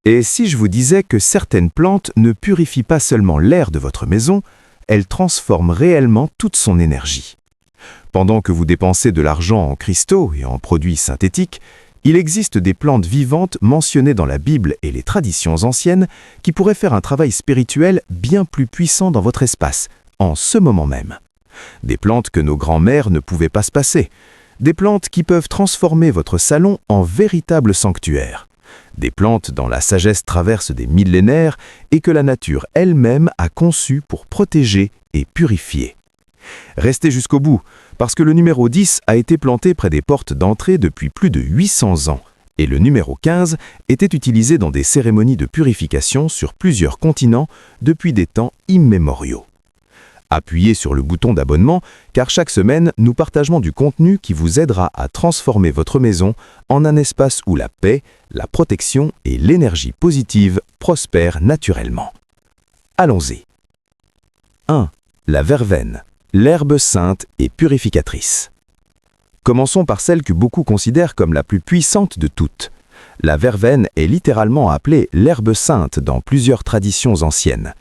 Et si je vous disais que certaines plantes ne purifient pas seulement l'air de votre maison, elles transforment réellement toute son énergie. Pendant que vous dépensez de l'argent en cristaux et en produits synthétiques, il existe des plantes vivantes mentionnées dans la Bible et les traditions anciennes qui pourraient faire un travail spirituel bien plus puissant dans votre espace, en ce moment même. Des plantes que nos grands-mères ne pouvaient pas se passer. Des plantes qui peuvent transformer votre salon en véritable sanctuaire. Des plantes dont la sagesse traverse des millénaires et que la nature elle-même a conçues pour protéger et purifier. Restez jusqu'au bout, parce que le numéro 10 a été planté près des portes d'entrée depuis plus de 800 ans, et le numéro 15 était utilisé dans des cérémonies de purification sur plusieurs continents depuis des temps immémoriaux. Appuyez sur le bouton d'abonnement, car chaque semaine, nous partageons du contenu qui vous aidera à transformer votre maison en un espace où la paix, la protection et l'énergie positive prospèrent naturellement. Allons-y. 1. La verveine, l'herbe sainte et purificatrice. Commençons par celle que beaucoup considèrent comme la plus puissante de toutes. La verveine est littéralement appelée l'herbe sainte dans plusieurs traditions anciennes.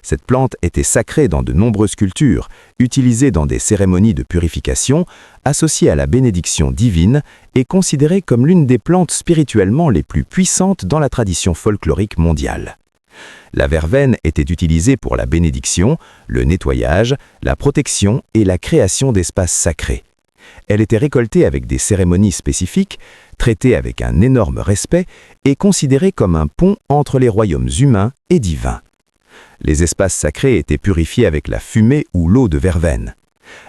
Cette plante était sacrée dans de nombreuses cultures, utilisée dans des cérémonies de purification, associée à la bénédiction divine et considérée comme l'une des plantes spirituellement les plus puissantes dans la tradition folklorique mondiale. La verveine était utilisée pour la bénédiction, le nettoyage, la protection et la création d'espaces sacrés. Elle était récoltée avec des cérémonies spécifiques, traitée avec un énorme respect et considérée comme un pont entre les royaumes humains et divins. Les espaces sacrés étaient purifiés avec la fumée ou l'eau de verveine.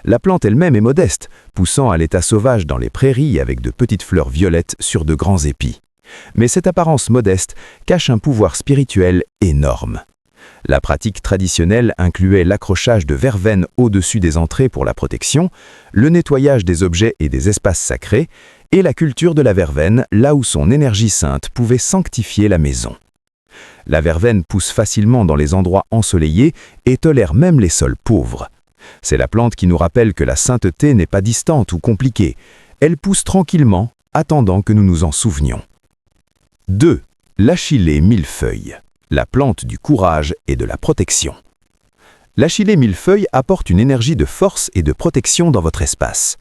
La plante elle-même est modeste, poussant à l'état sauvage dans les prairies avec de petites fleurs violettes sur de grands épis. Mais cette apparence modeste cache un pouvoir spirituel énorme. La pratique traditionnelle incluait l'accrochage de verveine au-dessus des entrées pour la protection, le nettoyage des objets et des espaces sacrés, et la culture de la verveine là où son énergie sainte pouvait sanctifier la maison. La verveine pousse facilement dans les endroits ensoleillés et tolère même les sols pauvres. C'est la plante qui nous rappelle que la sainteté n'est pas distante ou compliquée. Elle pousse tranquillement, attendant que nous nous en souvenions. 2. L'achillée millefeuille, la plante du courage et de la protection. L'achillée millefeuille apporte une énergie de force et de protection dans votre espace.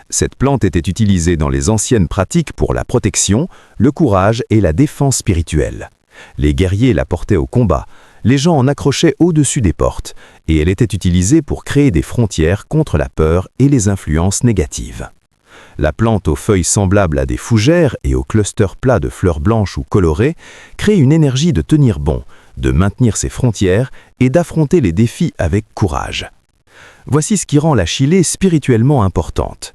Cette plante était utilisée dans les anciennes pratiques pour la protection, le courage et la défense spirituelle. Les guerriers la portaient au combat, les gens en accrochaient au-dessus des portes, et elle était utilisée pour créer des frontières contre la peur et les influences négatives. La plante aux feuilles semblables à des fougères et aux clusters plats de fleurs blanches ou colorées crée une énergie de tenir bon, de maintenir ses frontières et d'affronter les défis avec courage. Voici ce qui rend l'achillée spirituellement importante.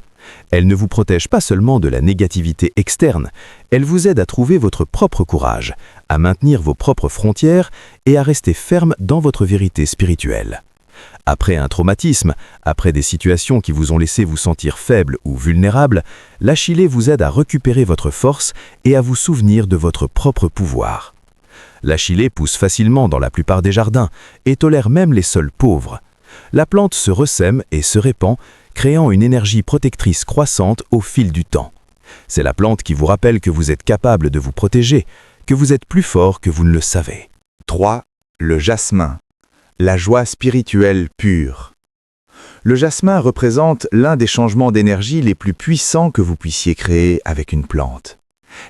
Elle ne vous protège pas seulement de la négativité externe, elle vous aide à trouver votre propre courage, à maintenir vos propres frontières et à rester ferme dans votre vérité spirituelle. Après un traumatisme, après des situations qui vous ont laissé vous sentir faible ou vulnérable, l'achillée vous aide à récupérer votre force et à vous souvenir de votre propre pouvoir. L'achillée pousse facilement dans la plupart des jardins et tolère même les sols pauvres. La plante se ressème et se répand, créant une énergie protectrice croissante au fil du temps. C'est la plante qui vous rappelle que vous êtes capable de vous protéger, que vous êtes plus fort que vous ne le savez. 3. Le jasmin, la joie spirituelle pure. Le jasmin représente l'un des changements d'énergie les plus puissants que vous puissiez créer avec une plante.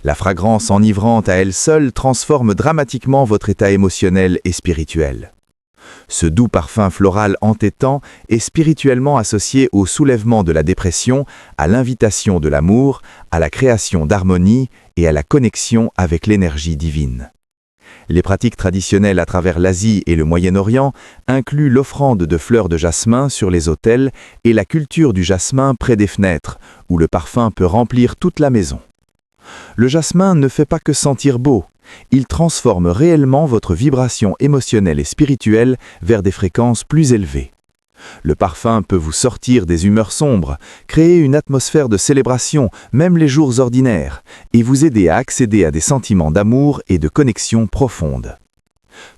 La fragrance enivrante à elle seule transforme dramatiquement votre état émotionnel et spirituel. Ce doux parfum floral entêtant est spirituellement associé au soulèvement de la dépression, à l'invitation de l'amour, à la création d'harmonie et à la connexion avec l'énergie divine. Les pratiques traditionnelles à travers l'Asie et le Moyen-Orient incluent l'offrande de fleurs de jasmin sur les autels et la culture du jasmin près des fenêtres, où le parfum peut remplir toute la maison. Le jasmin ne fait pas que sentir beau. Il transforme réellement votre vibration émotionnelle et spirituelle vers des fréquences plus élevées. Le parfum peut vous sortir des humeurs sombres, créer une atmosphère de célébration, même les jours ordinaires, et vous aider à accéder à des sentiments d'amour et de connexion profonde.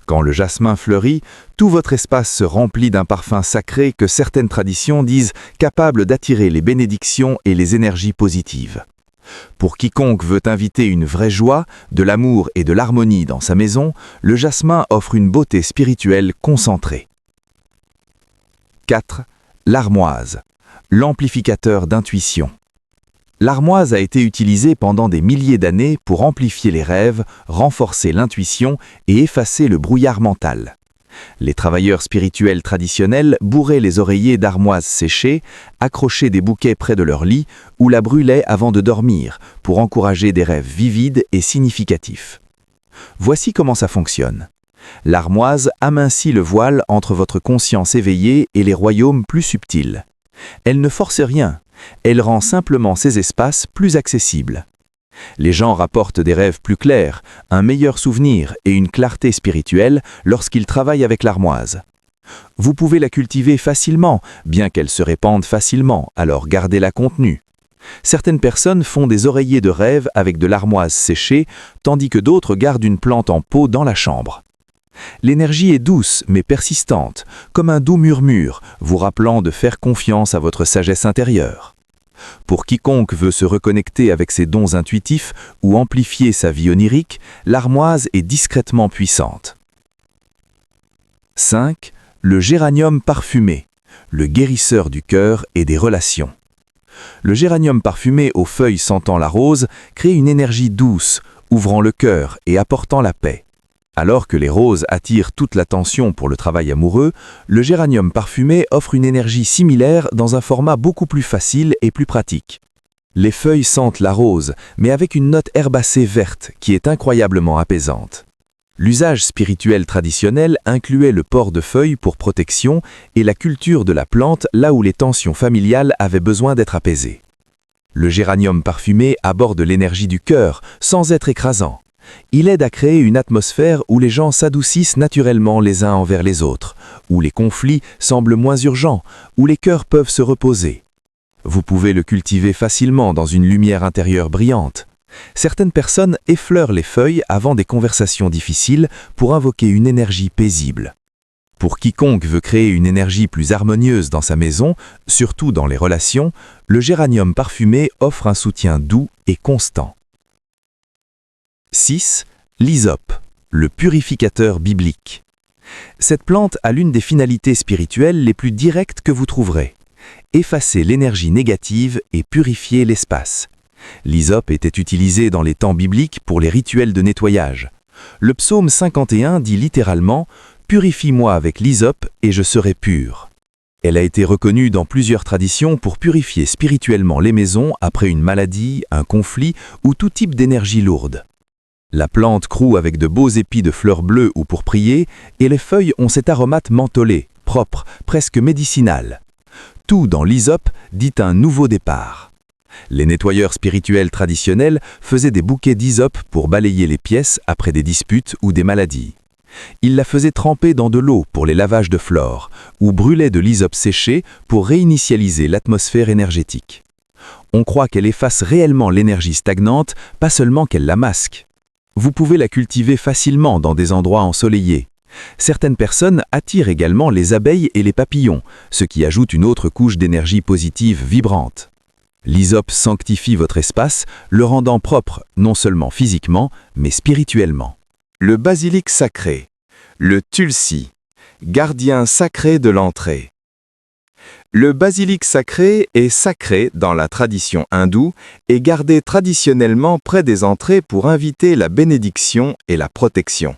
Quand le jasmin fleurit, tout votre espace se remplit d'un parfum sacré que certaines traditions disent capable d'attirer les bénédictions et les énergies positives. Pour quiconque veut inviter une vraie joie, de l'amour et de l'harmonie dans sa maison, le jasmin offre une beauté spirituelle concentrée. 4. L'armoise, l'amplificateur d'intuition. L'armoise a été utilisée pendant des milliers d'années pour amplifier les rêves, renforcer l'intuition et effacer le brouillard mental. Les travailleurs spirituels traditionnels bourraient les oreillers d'armoises séchées, accrochaient des bouquets près de leur lit ou la brûlaient avant de dormir pour encourager des rêves vivides et significatifs. Voici comment ça fonctionne. L'armoise amincit le voile entre votre conscience éveillée et les royaumes plus subtils. Elle ne force rien, elle rend simplement ces espaces plus accessibles. Les gens rapportent des rêves plus clairs, un meilleur souvenir et une clarté spirituelle lorsqu'ils travaillent avec l'armoise. Vous pouvez la cultiver facilement, bien qu'elle se répande facilement, alors gardez-la contenue. Certaines personnes font des oreillers de rêve avec de l'armoise séchée, tandis que d'autres gardent une plante en pot dans la chambre. L'énergie est douce mais persistante, comme un doux murmure, vous rappelant de faire confiance à votre sagesse intérieure. Pour quiconque veut se reconnecter avec ses dons intuitifs ou amplifier sa vie onirique, l'armoise est discrètement puissante. 5. Le géranium parfumé, le guérisseur du cœur et des relations. Le géranium parfumé aux feuilles sentant la rose crée une énergie douce, ouvrant le cœur et apportant la paix. Alors que les roses attirent toute l'attention pour le travail amoureux, le géranium parfumé offre une énergie similaire dans un format beaucoup plus facile et plus pratique. Les feuilles sentent la rose, mais avec une note herbacée verte qui est incroyablement apaisante. L'usage spirituel traditionnel incluait le port de feuilles pour protection et la culture de la plante là où les tensions familiales avaient besoin d'être apaisées. Le géranium parfumé aborde l'énergie du cœur sans être écrasant. Il aide à créer une atmosphère où les gens s'adoucissent naturellement les uns envers les autres, où les conflits semblent moins urgents, où les cœurs peuvent se reposer. Vous pouvez le cultiver facilement dans une lumière intérieure brillante. Certaines personnes effleurent les feuilles avant des conversations difficiles pour invoquer une énergie paisible. Pour quiconque veut créer une énergie plus harmonieuse dans sa maison, surtout dans les relations, le géranium parfumé offre un soutien doux et constant. 6. L'hysope, le purificateur biblique. Cette plante a l'une des finalités spirituelles les plus directes que vous trouverez. Effacer l'énergie négative et purifier l'espace. L'hysope était utilisé dans les temps bibliques pour les rituels de nettoyage. Le psaume 51 dit littéralement « Purifie-moi avec l'hysope et je serai pur ». Elle a été reconnue dans plusieurs traditions pour purifier spirituellement les maisons après une maladie, un conflit ou tout type d'énergie lourde. La plante croût avec de beaux épis de fleurs bleues ou pour prier, et les feuilles ont cet aromate mentholé, propre, presque médicinal. Tout dans l'hysope dit un nouveau départ. Les nettoyeurs spirituels traditionnels faisaient des bouquets d'hysope pour balayer les pièces après des disputes ou des maladies. Ils la faisaient tremper dans de l'eau pour les lavages de flore, ou brûlaient de l'hysope séché pour réinitialiser l'atmosphère énergétique. On croit qu'elle efface réellement l'énergie stagnante, pas seulement qu'elle la masque. Vous pouvez la cultiver facilement dans des endroits ensoleillés. Certaines personnes attirent également les abeilles et les papillons, ce qui ajoute une autre couche d'énergie positive vibrante. L'hysope sanctifie votre espace, le rendant propre non seulement physiquement, mais spirituellement. Le basilic sacré, le tulsi, gardien sacré de l'entrée. Le basilic sacré est sacré dans la tradition hindoue et gardé traditionnellement près des entrées pour inviter la bénédiction et la protection.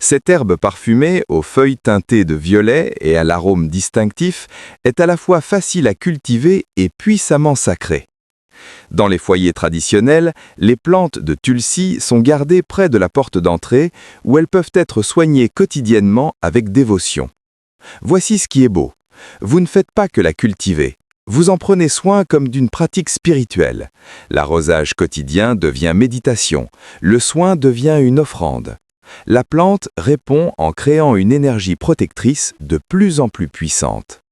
Cette herbe parfumée aux feuilles teintées de violet et à l'arôme distinctif est à la fois facile à cultiver et puissamment sacrée. Dans les foyers traditionnels, les plantes de tulsi sont gardées près de la porte d'entrée où elles peuvent être soignées quotidiennement avec dévotion. Voici ce qui est beau. Vous ne faites pas que la cultiver. Vous en prenez soin comme d'une pratique spirituelle. L'arrosage quotidien devient méditation. Le soin devient une offrande. La plante répond en créant une énergie protectrice de plus en plus puissante.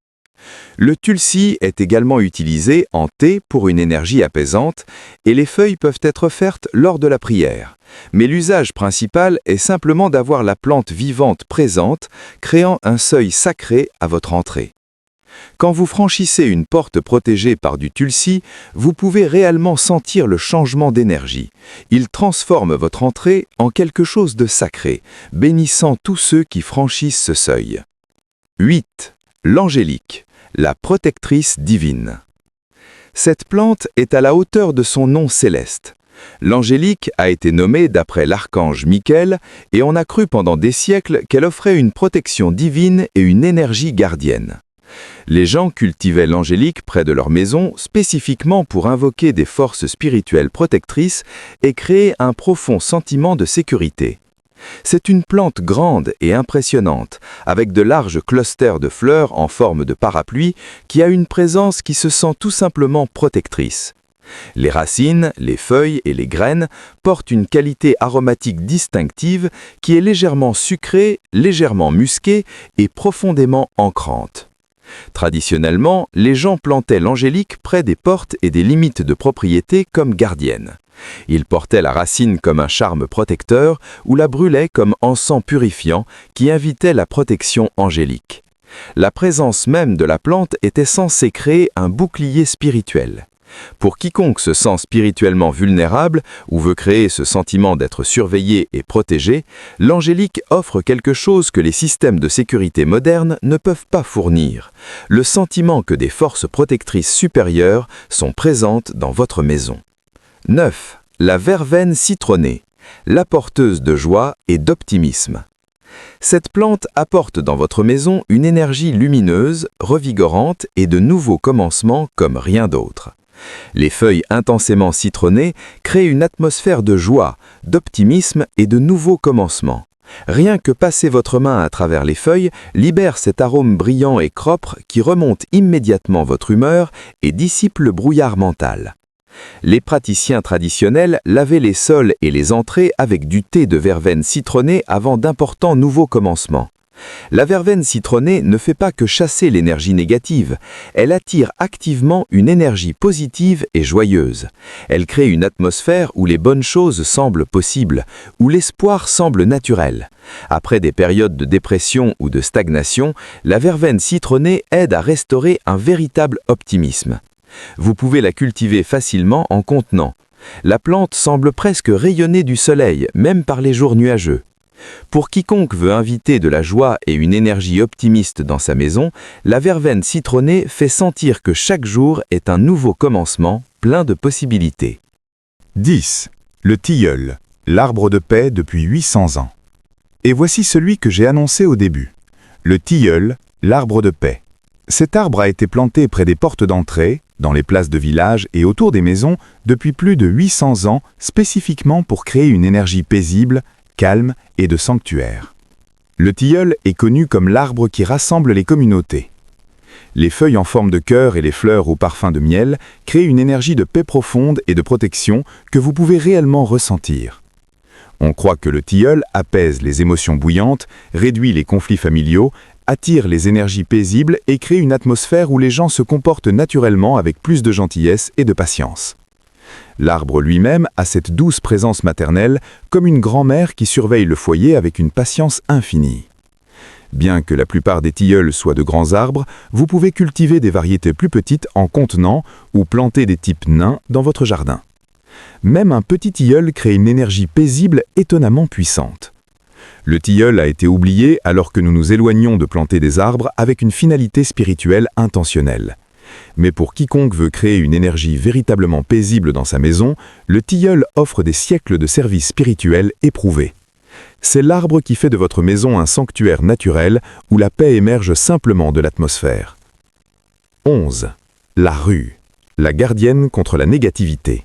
Le tulsi est également utilisé en thé pour une énergie apaisante et les feuilles peuvent être offertes lors de la prière. Mais l'usage principal est simplement d'avoir la plante vivante présente, créant un seuil sacré à votre entrée. Quand vous franchissez une porte protégée par du tulsi, vous pouvez réellement sentir le changement d'énergie. Il transforme votre entrée en quelque chose de sacré, bénissant tous ceux qui franchissent ce seuil. 8. L'angélique, la protectrice divine. Cette plante est à la hauteur de son nom céleste. L'angélique a été nommée d'après l'archange Michael et on a cru pendant des siècles qu'elle offrait une protection divine et une énergie gardienne. Les gens cultivaient l'angélique près de leur maison spécifiquement pour invoquer des forces spirituelles protectrices et créer un profond sentiment de sécurité. C'est une plante grande et impressionnante, avec de larges clusters de fleurs en forme de parapluie qui a une présence qui se sent tout simplement protectrice. Les racines, les feuilles et les graines portent une qualité aromatique distinctive qui est légèrement sucrée, légèrement musquée et profondément ancrante. Traditionnellement, les gens plantaient l'angélique près des portes et des limites de propriété comme gardienne. Ils portaient la racine comme un charme protecteur ou la brûlaient comme encens purifiant qui invitait la protection angélique. La présence même de la plante était censée créer un bouclier spirituel. Pour quiconque se sent spirituellement vulnérable ou veut créer ce sentiment d'être surveillé et protégé, l'angélique offre quelque chose que les systèmes de sécurité modernes ne peuvent pas fournir, le sentiment que des forces protectrices supérieures sont présentes dans votre maison. 9. La verveine citronnée, la porteuse de joie et d'optimisme. Cette plante apporte dans votre maison une énergie lumineuse, revigorante et de nouveaux commencements comme rien d'autre. Les feuilles intensément citronnées créent une atmosphère de joie, d'optimisme et de nouveaux commencements. Rien que passer votre main à travers les feuilles libère cet arôme brillant et propre qui remonte immédiatement votre humeur et dissipe le brouillard mental. Les praticiens traditionnels lavaient les sols et les entrées avec du thé de verveine citronnée avant d'importants nouveaux commencements. La verveine citronnée ne fait pas que chasser l'énergie négative, elle attire activement une énergie positive et joyeuse. Elle crée une atmosphère où les bonnes choses semblent possibles, où l'espoir semble naturel. Après des périodes de dépression ou de stagnation, la verveine citronnée aide à restaurer un véritable optimisme. Vous pouvez la cultiver facilement en contenant. La plante semble presque rayonner du soleil, même par les jours nuageux. Pour quiconque veut inviter de la joie et une énergie optimiste dans sa maison, la verveine citronnée fait sentir que chaque jour est un nouveau commencement, plein de possibilités. 10. Le tilleul, l'arbre de paix depuis 800 ans. Et voici celui que j'ai annoncé au début. Le tilleul, l'arbre de paix. Cet arbre a été planté près des portes d'entrée, dans les places de village et autour des maisons depuis plus de 800 ans, spécifiquement pour créer une énergie paisible, calme et de sanctuaire. Le tilleul est connu comme l'arbre qui rassemble les communautés. Les feuilles en forme de cœur et les fleurs au parfum de miel créent une énergie de paix profonde et de protection que vous pouvez réellement ressentir. On croit que le tilleul apaise les émotions bouillantes, réduit les conflits familiaux, attire les énergies paisibles et crée une atmosphère où les gens se comportent naturellement avec plus de gentillesse et de patience. L'arbre lui-même a cette douce présence maternelle, comme une grand-mère qui surveille le foyer avec une patience infinie. Bien que la plupart des tilleuls soient de grands arbres, vous pouvez cultiver des variétés plus petites en contenant ou planter des types nains dans votre jardin. Même un petit tilleul crée une énergie paisible étonnamment puissante. Le tilleul a été oublié alors que nous nous éloignons de planter des arbres avec une finalité spirituelle intentionnelle. Mais pour quiconque veut créer une énergie véritablement paisible dans sa maison, le tilleul offre des siècles de services spirituels éprouvés. C'est l'arbre qui fait de votre maison un sanctuaire naturel où la paix émerge simplement de l'atmosphère. 11. La rue, la gardienne contre la négativité.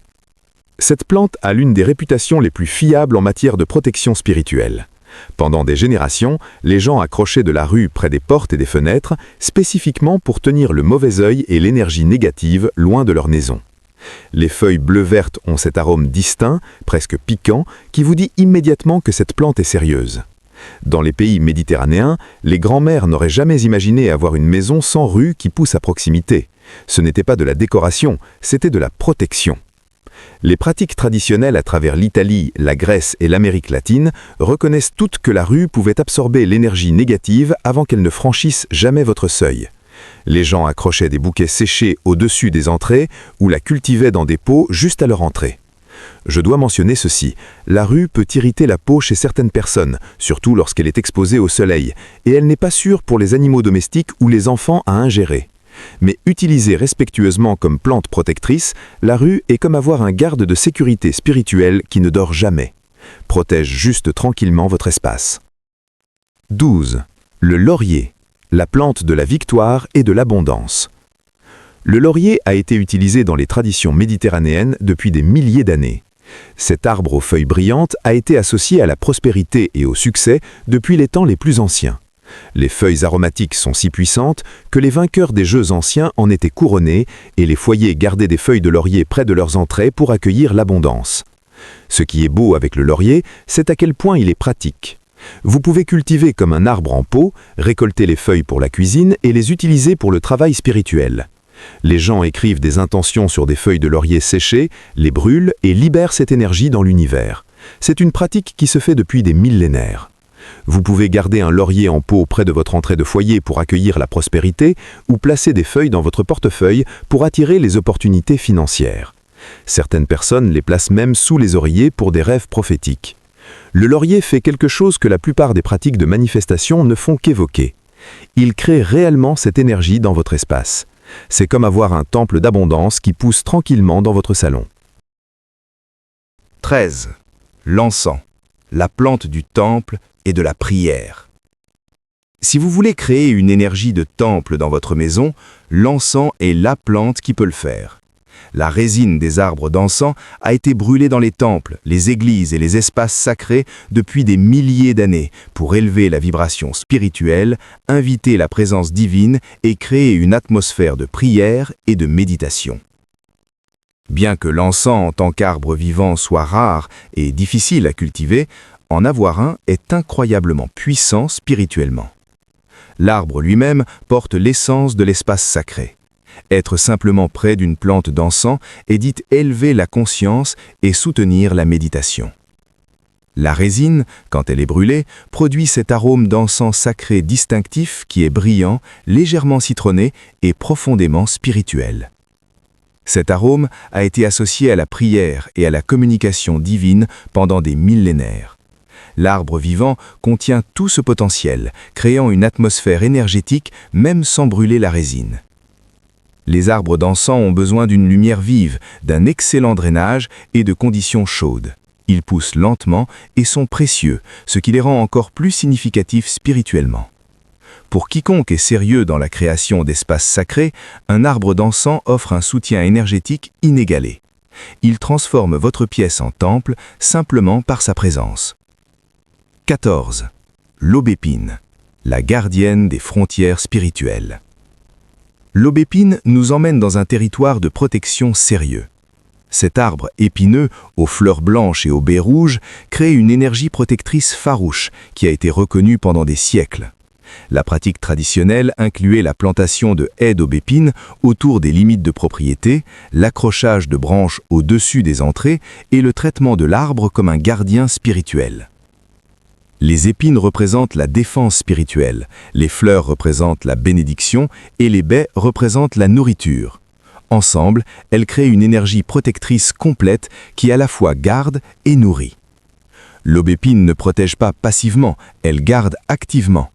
Cette plante a l'une des réputations les plus fiables en matière de protection spirituelle. Pendant des générations, les gens accrochaient de la rue près des portes et des fenêtres, spécifiquement pour tenir le mauvais œil et l'énergie négative loin de leur maison. Les feuilles bleu-vertes ont cet arôme distinct, presque piquant, qui vous dit immédiatement que cette plante est sérieuse. Dans les pays méditerranéens, les grands-mères n'auraient jamais imaginé avoir une maison sans rue qui pousse à proximité. Ce n'était pas de la décoration, c'était de la protection. Les pratiques traditionnelles à travers l'Italie, la Grèce et l'Amérique latine reconnaissent toutes que la rue pouvait absorber l'énergie négative avant qu'elle ne franchisse jamais votre seuil. Les gens accrochaient des bouquets séchés au-dessus des entrées ou la cultivaient dans des pots juste à leur entrée. Je dois mentionner ceci, la rue peut irriter la peau chez certaines personnes, surtout lorsqu'elle est exposée au soleil, et elle n'est pas sûre pour les animaux domestiques ou les enfants à ingérer. Mais utilisée respectueusement comme plante protectrice, la rue est comme avoir un garde de sécurité spirituelle qui ne dort jamais. Protège juste tranquillement votre espace. 12. Le laurier, la plante de la victoire et de l'abondance. Le laurier a été utilisé dans les traditions méditerranéennes depuis des milliers d'années. Cet arbre aux feuilles brillantes a été associé à la prospérité et au succès depuis les temps les plus anciens. Les feuilles aromatiques sont si puissantes que les vainqueurs des jeux anciens en étaient couronnés et les foyers gardaient des feuilles de laurier près de leurs entrées pour accueillir l'abondance. Ce qui est beau avec le laurier, c'est à quel point il est pratique. Vous pouvez cultiver comme un arbre en pot, récolter les feuilles pour la cuisine et les utiliser pour le travail spirituel. Les gens écrivent des intentions sur des feuilles de laurier séchées, les brûlent et libèrent cette énergie dans l'univers. C'est une pratique qui se fait depuis des millénaires. Vous pouvez garder un laurier en pot près de votre entrée de foyer pour accueillir la prospérité ou placer des feuilles dans votre portefeuille pour attirer les opportunités financières. Certaines personnes les placent même sous les oreillers pour des rêves prophétiques. Le laurier fait quelque chose que la plupart des pratiques de manifestation ne font qu'évoquer. Il crée réellement cette énergie dans votre espace. C'est comme avoir un temple d'abondance qui pousse tranquillement dans votre salon. 13. L'encens, la plante du temple et de la prière. Si vous voulez créer une énergie de temple dans votre maison, l'encens est la plante qui peut le faire. La résine des arbres d'encens a été brûlée dans les temples, les églises et les espaces sacrés depuis des milliers d'années pour élever la vibration spirituelle, inviter la présence divine et créer une atmosphère de prière et de méditation. Bien que l'encens en tant qu'arbre vivant soit rare et difficile à cultiver, en avoir un est incroyablement puissant spirituellement. L'arbre lui-même porte l'essence de l'espace sacré. Être simplement près d'une plante d'encens est dit élever la conscience et soutenir la méditation. La résine, quand elle est brûlée, produit cet arôme d'encens sacré distinctif qui est brillant, légèrement citronné et profondément spirituel. Cet arôme a été associé à la prière et à la communication divine pendant des millénaires. L'arbre vivant contient tout ce potentiel, créant une atmosphère énergétique même sans brûler la résine. Les arbres d'encens ont besoin d'une lumière vive, d'un excellent drainage et de conditions chaudes. Ils poussent lentement et sont précieux, ce qui les rend encore plus significatifs spirituellement. Pour quiconque est sérieux dans la création d'espaces sacrés, un arbre d'encens offre un soutien énergétique inégalé. Il transforme votre pièce en temple simplement par sa présence. 14. L'aubépine, la gardienne des frontières spirituelles. L'aubépine nous emmène dans un territoire de protection sérieux. Cet arbre épineux, aux fleurs blanches et aux baies rouges, crée une énergie protectrice farouche qui a été reconnue pendant des siècles. La pratique traditionnelle incluait la plantation de haies d'aubépine autour des limites de propriété, l'accrochage de branches au-dessus des entrées et le traitement de l'arbre comme un gardien spirituel. Les épines représentent la défense spirituelle, les fleurs représentent la bénédiction et les baies représentent la nourriture. Ensemble, elles créent une énergie protectrice complète qui à la fois garde et nourrit. L'aubépine ne protège pas passivement, elle garde activement.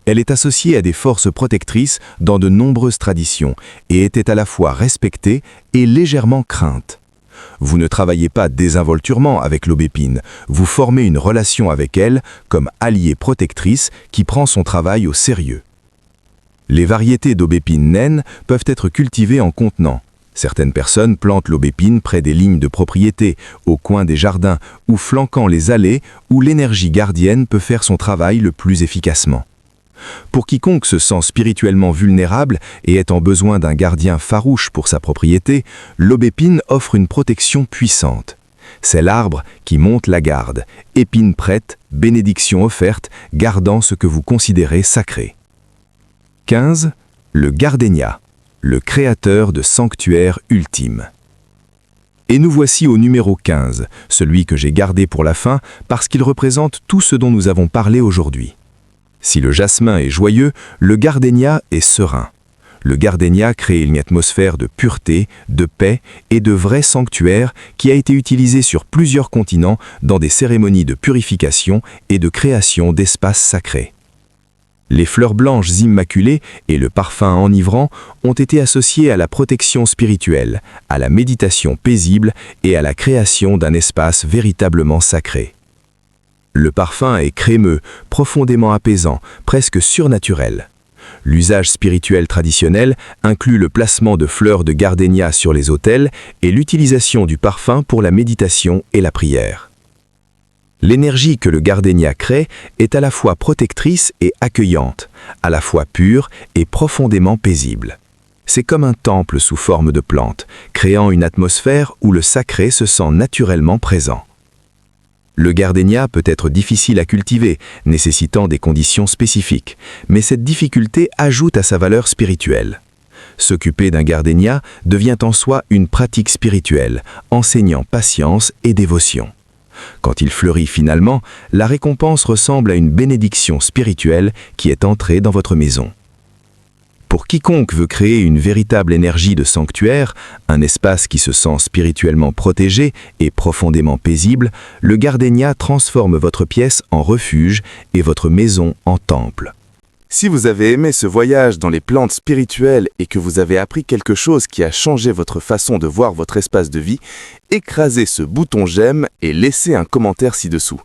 Elle est associée à des forces protectrices dans de nombreuses traditions et était à la fois respectée et légèrement crainte. Vous ne travaillez pas désinvolturement avec l'aubépine, vous formez une relation avec elle comme alliée protectrice qui prend son travail au sérieux. Les variétés d'aubépine naine peuvent être cultivées en contenant. Certaines personnes plantent l'aubépine près des lignes de propriété, au coin des jardins ou flanquant les allées où l'énergie gardienne peut faire son travail le plus efficacement. Pour quiconque se sent spirituellement vulnérable et est en besoin d'un gardien farouche pour sa propriété, l'aubépine offre une protection puissante. C'est l'arbre qui monte la garde, épine prête, bénédiction offerte, gardant ce que vous considérez sacré. 15. Le gardénia, le créateur de sanctuaires ultimes. Et nous voici au numéro 15, celui que j'ai gardé pour la fin parce qu'il représente tout ce dont nous avons parlé aujourd'hui. Si le jasmin est joyeux, le gardénia est serein. Le gardénia crée une atmosphère de pureté, de paix et de vrai sanctuaire qui a été utilisée sur plusieurs continents dans des cérémonies de purification et de création d'espaces sacrés. Les fleurs blanches immaculées et le parfum enivrant ont été associés à la protection spirituelle, à la méditation paisible et à la création d'un espace véritablement sacré. Le parfum est crémeux, profondément apaisant, presque surnaturel. L'usage spirituel traditionnel inclut le placement de fleurs de gardénia sur les autels et l'utilisation du parfum pour la méditation et la prière. L'énergie que le gardénia crée est à la fois protectrice et accueillante, à la fois pure et profondément paisible. C'est comme un temple sous forme de plante, créant une atmosphère où le sacré se sent naturellement présent. Le gardénia peut être difficile à cultiver, nécessitant des conditions spécifiques, mais cette difficulté ajoute à sa valeur spirituelle. S'occuper d'un gardénia devient en soi une pratique spirituelle, enseignant patience et dévotion. Quand il fleurit finalement, la récompense ressemble à une bénédiction spirituelle qui est entrée dans votre maison. Pour quiconque veut créer une véritable énergie de sanctuaire, un espace qui se sent spirituellement protégé et profondément paisible, le gardénia transforme votre pièce en refuge et votre maison en temple. Si vous avez aimé ce voyage dans les plantes spirituelles et que vous avez appris quelque chose qui a changé votre façon de voir votre espace de vie, écrasez ce bouton j'aime et laissez un commentaire ci-dessous.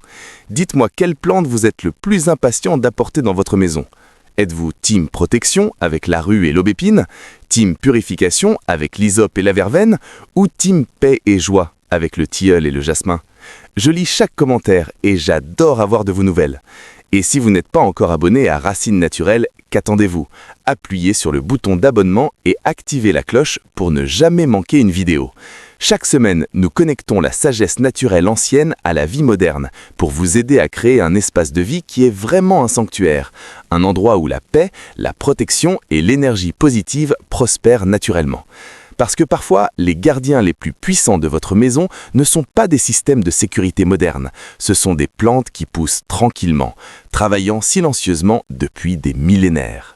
Dites-moi quelle plante vous êtes le plus impatient d'apporter dans votre maison. Êtes-vous team protection avec la rue et l'aubépine, team purification avec l'hysope et la verveine, ou team paix et joie avec le tilleul et le jasmin? Je lis chaque commentaire et j'adore avoir de vos nouvelles. Et si vous n'êtes pas encore abonné à Racines Naturelles, qu'attendez-vous? Appuyez sur le bouton d'abonnement et activez la cloche pour ne jamais manquer une vidéo. Chaque semaine, nous connectons la sagesse naturelle ancienne à la vie moderne pour vous aider à créer un espace de vie qui est vraiment un sanctuaire, un endroit où la paix, la protection et l'énergie positive prospèrent naturellement. Parce que parfois, les gardiens les plus puissants de votre maison ne sont pas des systèmes de sécurité modernes. Ce sont des plantes qui poussent tranquillement, travaillant silencieusement depuis des millénaires.